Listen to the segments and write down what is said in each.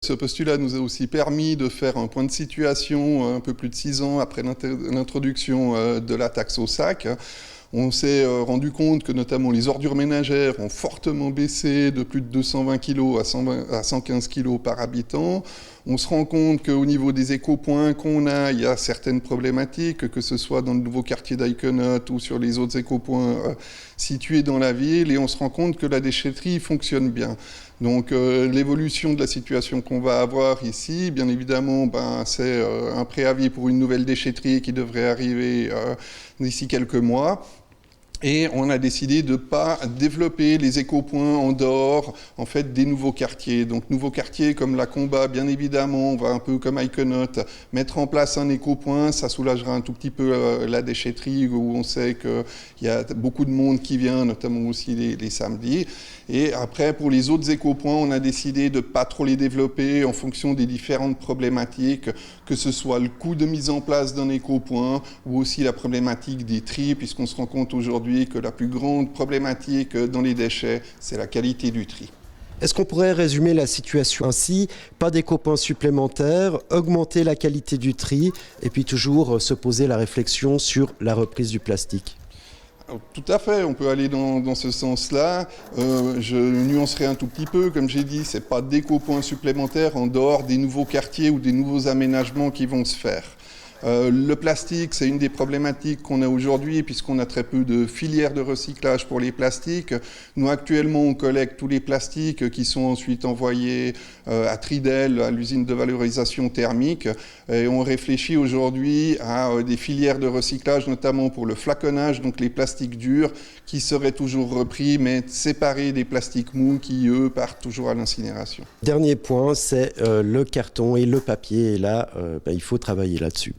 Ce postulat nous a aussi permis de faire un point de situation un peu plus de 6 ans après l'introduction de la taxe au sac. On s'est rendu compte que notamment les ordures ménagères ont fortement baissé de plus de 220 kg à 115 kg par habitant. On se rend compte qu'au niveau des écopoints qu'on a, il y a certaines problématiques, que ce soit dans le nouveau quartier d'Iconot ou sur les autres écopoints situés dans la ville, et on se rend compte que la déchetterie fonctionne bien. Donc l'évolution de la situation qu'on va avoir ici, bien évidemment, c'est un préavis pour une nouvelle déchetterie qui devrait arriver d'ici quelques mois. Et on a décidé de ne pas développer les écopoints en dehors en fait, des nouveaux quartiers. Donc nouveaux quartiers comme la Combat, bien évidemment, on va un peu comme Iconot, mettre en place un écopoint, ça soulagera un tout petit peu la déchetterie où on sait qu'il y a beaucoup de monde qui vient, notamment aussi les samedis. Et après, pour les autres écopoints, on a décidé de ne pas trop les développer en fonction des différentes problématiques, que ce soit le coût de mise en place d'un écopoint ou aussi la problématique des tris, puisqu'on se rend compte aujourd'hui que la plus grande problématique dans les déchets, c'est la qualité du tri. Est-ce qu'on pourrait résumer la situation ainsi? Pas d'écopoints supplémentaires, augmenter la qualité du tri et puis toujours se poser la réflexion sur la reprise du plastique. Tout à fait, on peut aller dans ce sens-là. Je nuancerai un tout petit peu, comme j'ai dit, ce n'est pas d'écopoints supplémentaires en dehors des nouveaux quartiers ou des nouveaux aménagements qui vont se faire. Le plastique, c'est une des problématiques qu'on a aujourd'hui puisqu'on a très peu de filières de recyclage pour les plastiques. Nous, actuellement, on collecte tous les plastiques qui sont ensuite envoyés à Tridel, à l'usine de valorisation thermique. Et on réfléchit aujourd'hui à des filières de recyclage, notamment pour le flaconnage, donc les plastiques durs, qui seraient toujours repris, mais séparés des plastiques mous qui, eux, partent toujours à l'incinération. Dernier point, c'est le carton et le papier. Et là, il faut travailler là-dessus.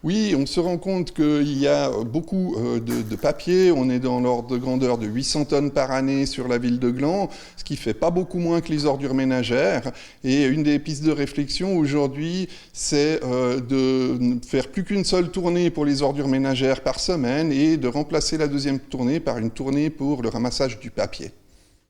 Oui, on se rend compte qu'il y a beaucoup de papier. On est dans l'ordre de grandeur de 800 tonnes par année sur la ville de Gland, ce qui fait pas beaucoup moins que les ordures ménagères. Et une des pistes de réflexion aujourd'hui, c'est de faire plus qu'une seule tournée pour les ordures ménagères par semaine et de remplacer la deuxième tournée par une tournée pour le ramassage du papier.